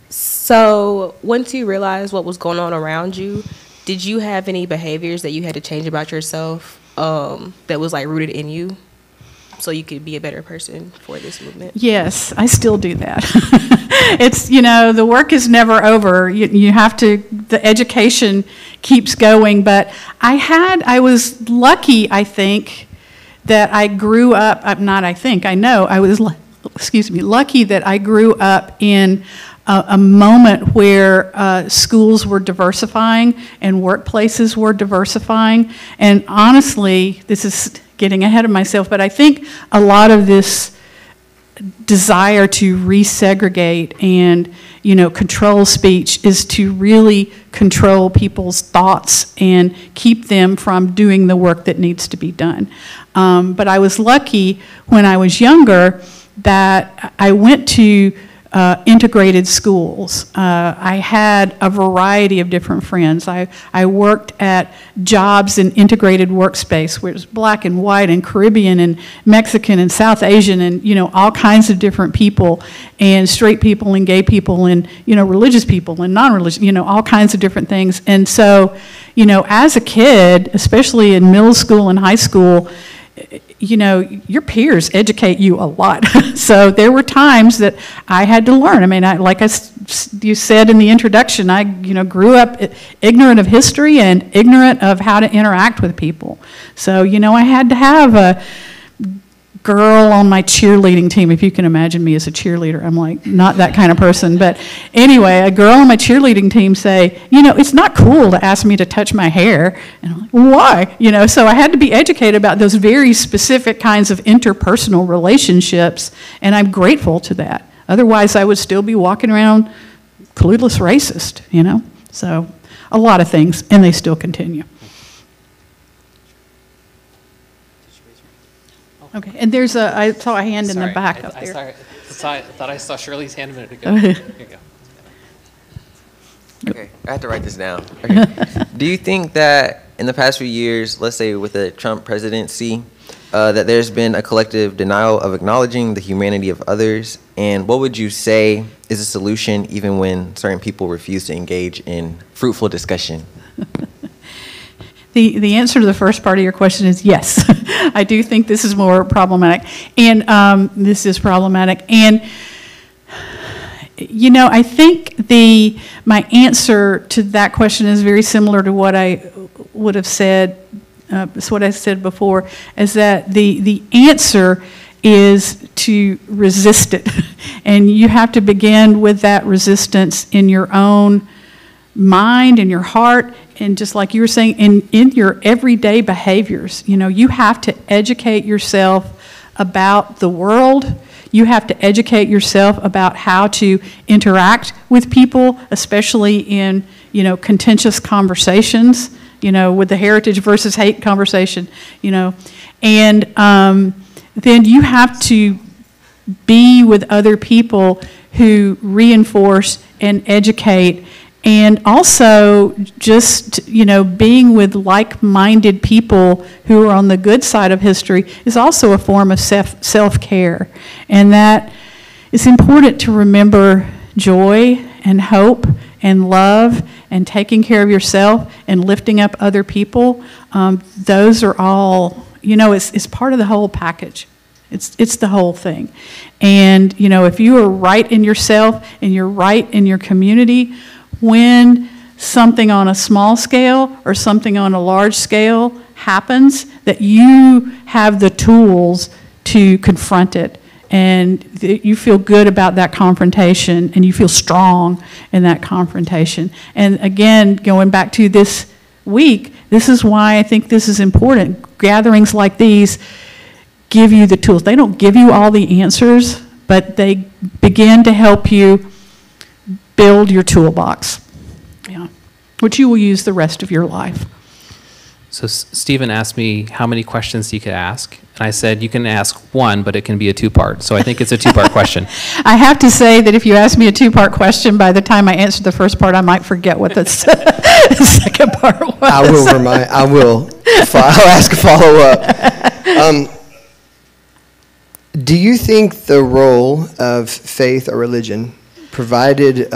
So once you realized what was going on around you, did you have any behaviors that you had to change about yourself that was like rooted in you so you could be a better person for this movement? Yes, I still do that. It's, you know, the work is never over. You have to, the education keeps going, but I was lucky, I think, that I grew up, I know, I was, lucky that I grew up in a moment where schools were diversifying and workplaces were diversifying. And honestly, this is getting ahead of myself, but I think a lot of this desire to resegregate and, you know, control speech is to really control people's thoughts and keep them from doing the work that needs to be done. But I was lucky when I was younger that I went to integrated schools. I had a variety of different friends. I worked at jobs in integrated workspace where it was black and white and Caribbean and Mexican and South Asian and, you know, all kinds of different people, and straight people and gay people and, you know, religious people and non-religious, you know, all kinds of different things. And so, you know, as a kid, especially in middle school and high school, you know, your peers educate you a lot. So there were times that I had to learn. I mean, you said in the introduction, I, you know, grew up ignorant of history and ignorant of how to interact with people. So, you know, I had to have a girl on my cheerleading team. If you can imagine me as a cheerleader, I'm like not that kind of person. But anyway, a girl on my cheerleading team say, you know, it's not cool to ask me to touch my hair. And I'm like, why? You know, so I had to be educated about those very specific kinds of interpersonal relationships, and I'm grateful to that. Otherwise, I would still be walking around clueless racist, you know. So a lot of things, and they still continue. Okay, and I saw a hand in the back up there. I thought I saw Shirley's hand a minute ago. Here you go. Okay, I have to write this down. Okay. Do you think that in the past few years, let's say with the Trump presidency, that there's been a collective denial of acknowledging the humanity of others? And what would you say is a solution even when certain people refuse to engage in fruitful discussion? The answer to the first part of your question is yes. I do think this is more problematic, and this is problematic. And you know, I think my answer to that question is very similar to what I would have said it's what I said before, is that the answer is to resist it. And you have to begin with that resistance in your own mind, in your heart, and just like you were saying, in your everyday behaviors. You know, you have to educate yourself about the world. You have to educate yourself about how to interact with people, especially in, you know, contentious conversations, you know, with the heritage versus hate conversation, you know. And then you have to be with other people who reinforce and educate, and also just, you know, being with like-minded people who are on the good side of history is also a form of self-care. And that it's important to remember joy and hope and love and taking care of yourself and lifting up other people. Those are all, you know, it's part of the whole package. It's the whole thing. And, you know, if you are right in yourself and you're right in your community, when something on a small scale or something on a large scale happens, that you have the tools to confront it, and you feel good about that confrontation, and you feel strong in that confrontation. And again, going back to this week, this is why I think this is important. Gatherings like these give you the tools. They don't give you all the answers, but they begin to help you build your toolbox, yeah, which you will use the rest of your life. So Stephen asked me how many questions you could ask, and I said you can ask one, but it can be a two-part. So I think it's a two-part question. I have to say that if you ask me a two-part question, by the time I answer the first part, I might forget what the second part was. I'll ask a follow-up. Do you think the role of faith or religion provided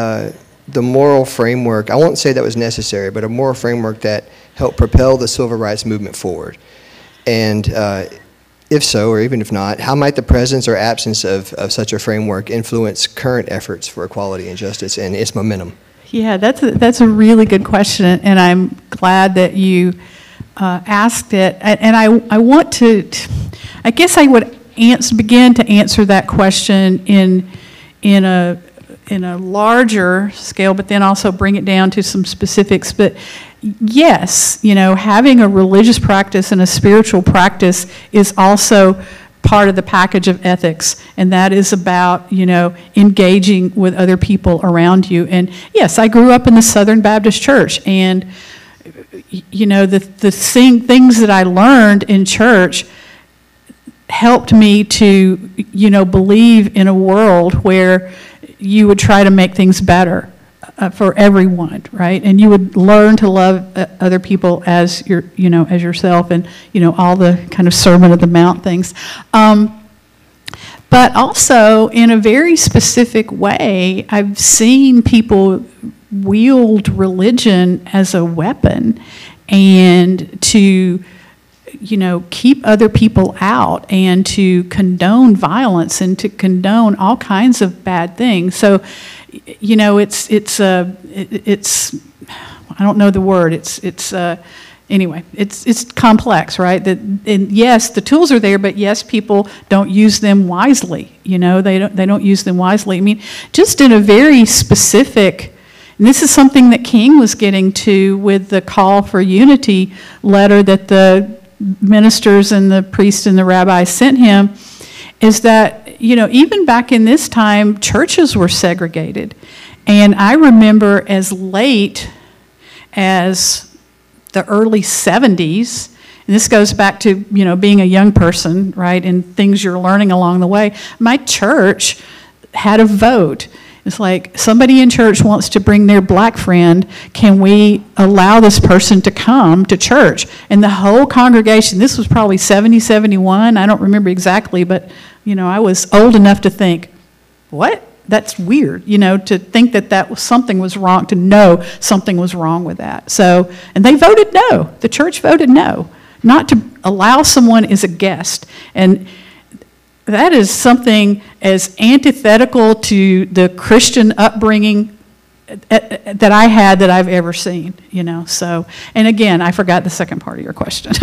the moral framework, I won't say that was necessary, but a moral framework that helped propel the civil rights movement forward? And if so, or even if not, how might the presence or absence of such a framework influence current efforts for equality and justice and its momentum? Yeah, that's a really good question, and I'm glad that you asked it. And I want to, I guess I would begin to answer that question in a larger scale, but then also bring it down to some specifics. But yes, you know, having a religious practice and a spiritual practice is also part of the package of ethics, and that is about, you know, engaging with other people around you. And yes, I grew up in the Southern Baptist Church, and you know, the things that I learned in church helped me to, you know, believe in a world where you would try to make things better for everyone, right? And you would learn to love other people as as yourself, and, you know, all the kind of Sermon of the Mount things. But also, in a very specific way, I've seen people wield religion as a weapon and to, you know, keep other people out and to condone violence and to condone all kinds of bad things. So, you know, it's I don't know the word. Anyway, it's complex, right? And yes, the tools are there, but yes, people don't use them wisely. You know, they don't use them wisely. I mean, just in a very specific. And this is something that King was getting to with the Call for Unity letter that the ministers and the priests and the rabbis sent him, is that, you know, even back in this time, churches were segregated. And I remember as late as the early 70s, and this goes back to, you know, being a young person, right, and things you're learning along the way, my church had a vote. It's like, somebody in church wants to bring their black friend. Can we allow this person to come to church? And the whole congregation, this was probably 70, 71, I don't remember exactly, but, you know, I was old enough to think, what? That's weird, you know, to think that something was wrong, to know something was wrong with that. So, and they voted no. The church voted no, not to allow someone as a guest. And that is something as antithetical to the Christian upbringing that I had that I've ever seen, you know. So, and again, I forgot the second part of your question.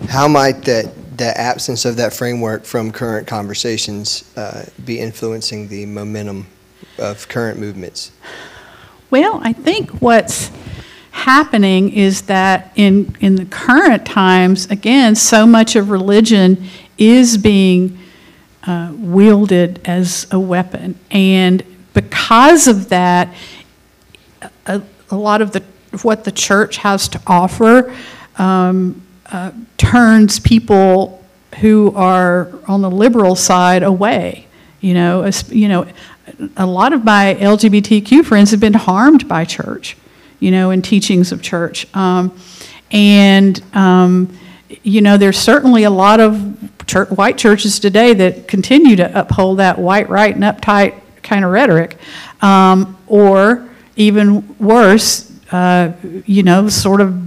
How might the absence of that framework from current conversations be influencing the momentum of current movements? Well, I think what's happening is that in the current times, again, so much of religion is being wielded as a weapon. And because of that, a lot of what the church has to offer turns people who are on the liberal side away. You know, a lot of my LGBTQ friends have been harmed by church, you know, and teachings of church. You know, there's certainly a lot of white churches today that continue to uphold that white, right, and uptight kind of rhetoric. Or even worse, you know, sort of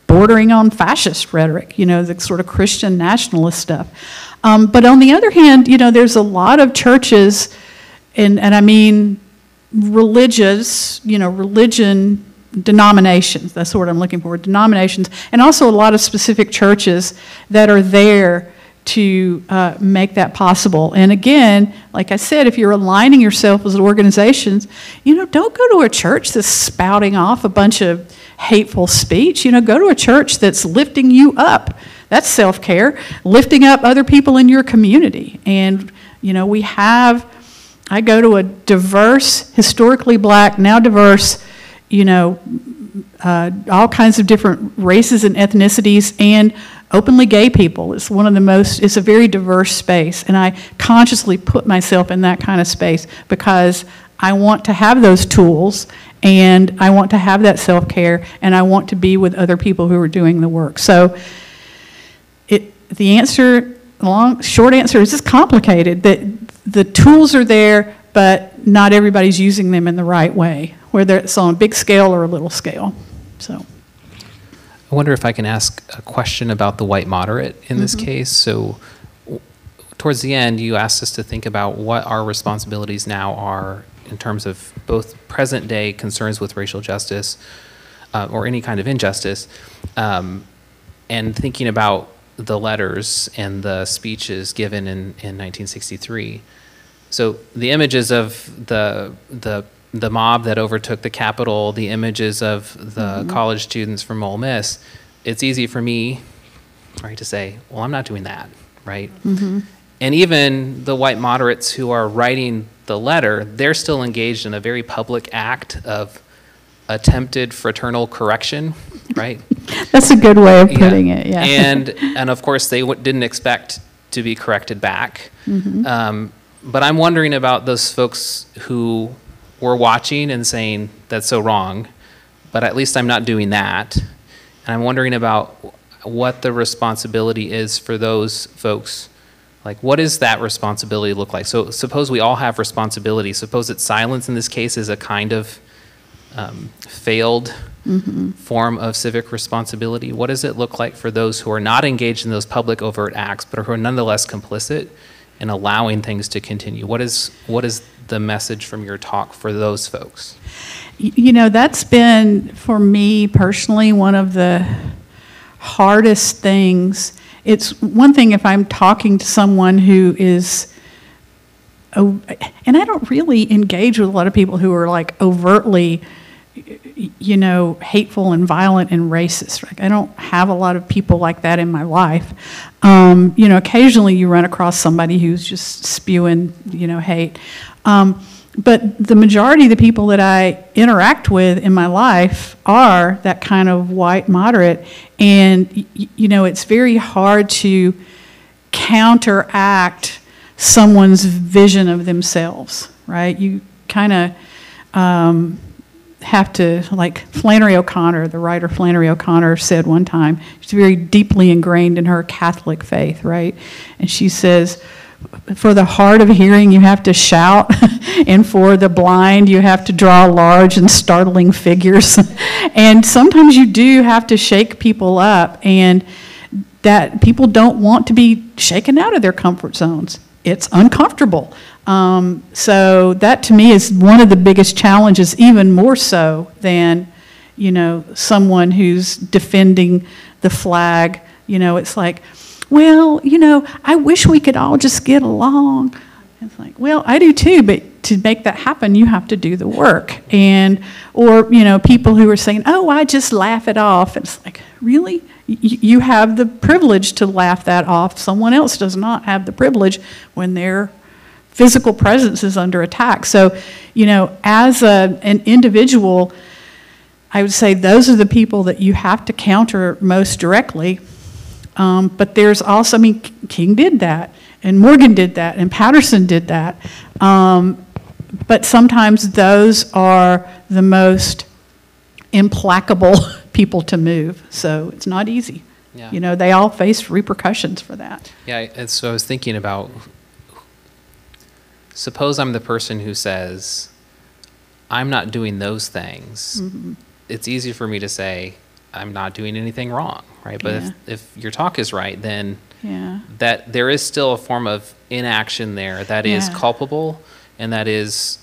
bordering on fascist rhetoric, you know, the sort of Christian nationalist stuff. But on the other hand, you know, there's a lot of churches, and I mean religious, you know, religion denominations, that's what I'm looking for, denominations, and also a lot of specific churches that are there to make that possible. And again, like I said, if you're aligning yourself with organizations, you know, don't go to a church that's spouting off a bunch of hateful speech. You know, go to a church that's lifting you up. That's self-care, lifting up other people in your community. And, you know, I go to a diverse, historically black, now diverse, you know, all kinds of different races and ethnicities, and openly gay people. It's it's a very diverse space, and I consciously put myself in that kind of space because I want to have those tools, and I want to have that self-care, and I want to be with other people who are doing the work. So short answer is it's complicated. That the tools are there, but not everybody's using them in the right way, whether it's on a big scale or a little scale. So, I wonder if I can ask a question about the white moderate in this case. So towards the end, you asked us to think about what our responsibilities now are in terms of both present day concerns with racial justice or any kind of injustice, and thinking about the letters and the speeches given in 1963. So the images of the mob that overtook the Capitol, the images of the college students from Ole Miss, it's easy for me, right, to say, well, I'm not doing that, right? And even the white moderates who are writing the letter, they're still engaged in a very public act of attempted fraternal correction, right? That's a good way of putting it, yeah. And of course, they didn't expect to be corrected back. But I'm wondering about those folks who were watching and saying, that's so wrong, but at least I'm not doing that. And I'm wondering about what the responsibility is for those folks. Like, what does that responsibility look like? So suppose we all have responsibility. Suppose that silence in this case is a kind of failed form of civic responsibility. What does it look like for those who are not engaged in those public overt acts, but who are nonetheless complicit in allowing things to continue? What is the message from your talk for those folks? You know, that's been, for me personally, one of the hardest things. It's one thing if I'm talking to someone who is, and I don't really engage with a lot of people who are like overtly, you know, hateful and violent and racist. Like, I don't have a lot of people like that in my life. You know, occasionally you run across somebody who's just spewing, you know, hate. But the majority of the people that I interact with in my life are that kind of white moderate. And, you know, it's very hard to counteract someone's vision of themselves, right? You kind of have to, like Flannery O'Connor, the writer Flannery O'Connor said one time, she's very deeply ingrained in her Catholic faith, right? And she says, for the hard of hearing, you have to shout, and for the blind, you have to draw large and startling figures. And sometimes you do have to shake people up, and that people don't want to be shaken out of their comfort zones. it's uncomfortable. So that to me is one of the biggest challenges, even more so than, someone who's defending the flag. It's like, well, I wish we could all just get along. It's like, well, I do too, but to make that happen, you have to do the work. Or people who are saying, oh, I just laugh it off. It's like, really? You have the privilege to laugh that off. Someone else does not have the privilege when their physical presence is under attack. So, as an individual, I would say those are the people that you have to counter most directly. But there's also, King did that, and Morgan did that, and Patterson did that. But sometimes those are the most implacable people to move. So it's not easy. Yeah. They all face repercussions for that. Yeah, and so I was thinking about, suppose I'm the person who says, I'm not doing those things. Mm-hmm. It's easy for me to say, I'm not doing anything wrong, right? But if your talk is right, then that there is still a form of inaction there that is culpable, and that is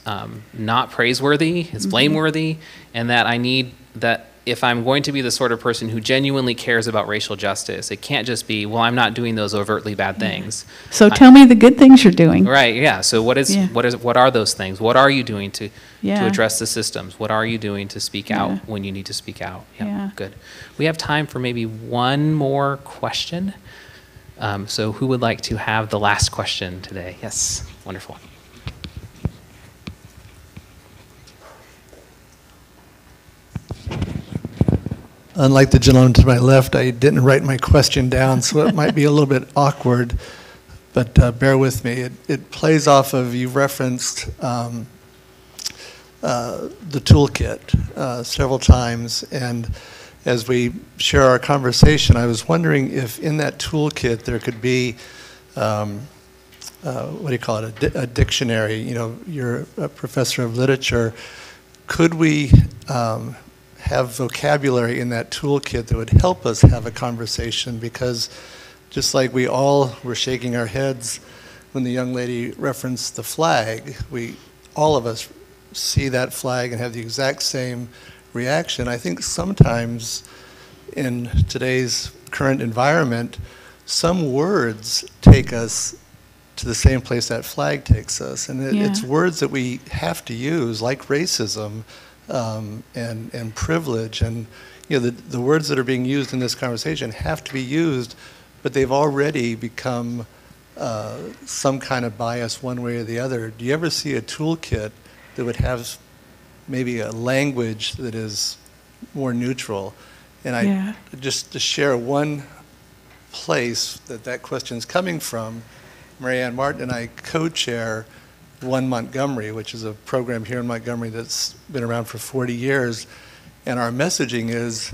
not praiseworthy, it's blameworthy, and that I need that. If I'm going to be the sort of person who genuinely cares about racial justice, it can't just be, well, I'm not doing those overtly bad things. So tell me the good things you're doing. Right, yeah. So what are those things? What are you doing to address the systems? What are you doing to speak out when you need to speak out? Yeah, good. We have time for maybe one more question. So who would like to have the last question today? Yes, wonderful. Unlike the gentleman to my left, I didn't write my question down, so it might be a little bit awkward, but bear with me. It plays off of, you referenced the toolkit several times, and as we share our conversation, I was wondering if in that toolkit there could be, what do you call it, a dictionary. You're a professor of literature. Could we have vocabulary in that toolkit that would help us have a conversation? Because just like we all were shaking our heads when the young lady referenced the flag, all of us see that flag and have the exact same reaction. I think sometimes in today's current environment, some words take us to the same place that flag takes us. And it's words that we have to use, like racism, and privilege, and the words that are being used in this conversation have to be used, but they've already become some kind of bias one way or the other. Do you ever see a toolkit that would have maybe a language that is more neutral? And just to share one place that question's coming from, Marianne Martin and I co-chair One Montgomery, which is a program here in Montgomery that's been around for 40 years. And our messaging is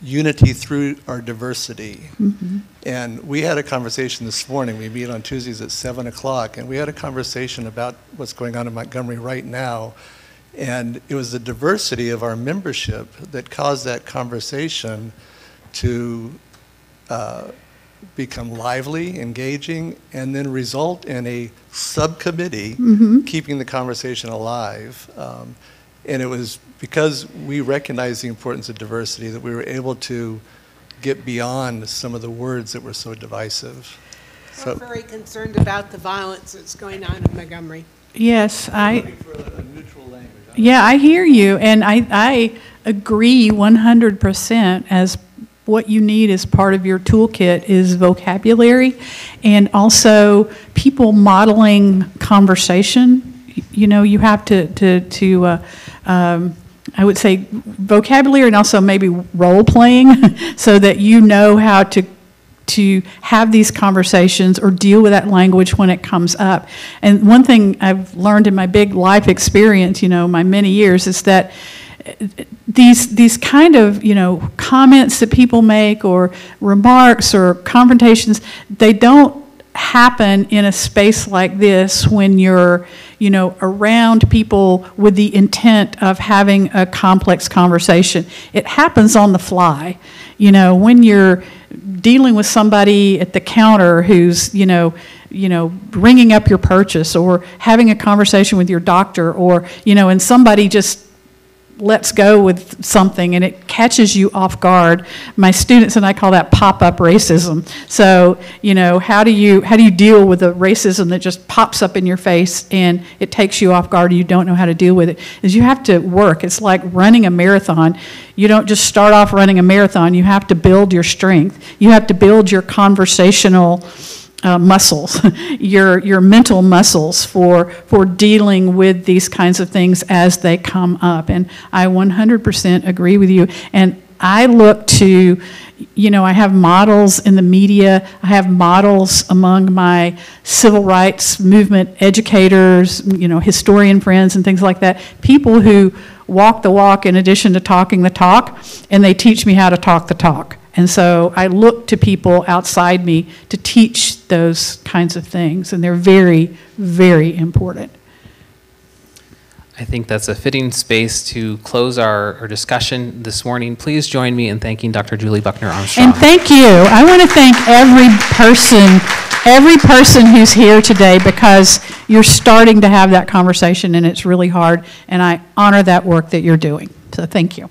unity through our diversity. Mm-hmm. And we had a conversation this morning. We meet on Tuesdays at 7 o'clock, and we had a conversation about what's going on in Montgomery right now. And it was the diversity of our membership that caused that conversation to become lively, engaging, and then result in a subcommittee keeping the conversation alive. And it was because we recognize the importance of diversity that we were able to get beyond some of the words that were so divisive. I'm very concerned about the violence that's going on in Montgomery. Yes, looking for a neutral language. Yeah, I hear you, and I agree 100%. As what you need as part of your toolkit is vocabulary, and also people modeling conversation. You have to I would say vocabulary, and also maybe role playing, so that you know how to have these conversations or deal with that language when it comes up. And one thing I've learned in my big life experience, my many years, is that these kind of comments that people make, or remarks or confrontations, they don't happen in a space like this when you're around people with the intent of having a complex conversation. It happens on the fly. When you're dealing with somebody at the counter who's, ringing up your purchase, or having a conversation with your doctor, or, and somebody just lets go with something and it catches you off guard. My students and I call that pop-up racism. So, how do you deal with the racism that just pops up in your face and it takes you off guard and you don't know how to deal with it? Is you have to work. It's like running a marathon. You don't just start off running a marathon. You have to build your strength. You have to build your conversational muscles, your mental muscles for dealing with these kinds of things as they come up. And I 100% agree with you. And I look to, I have models in the media. I have models among my civil rights movement educators, historian friends and things like that. People who walk the walk in addition to talking the talk, and they teach me how to talk the talk. And so I look to people outside me to teach those kinds of things, and they're very, very important. I think that's a fitting space to close our discussion this morning. Please join me in thanking Dr. Julie Buckner Armstrong. And thank you. I want to thank every person who's here today, because you're starting to have that conversation and it's really hard, and I honor that work that you're doing. So thank you.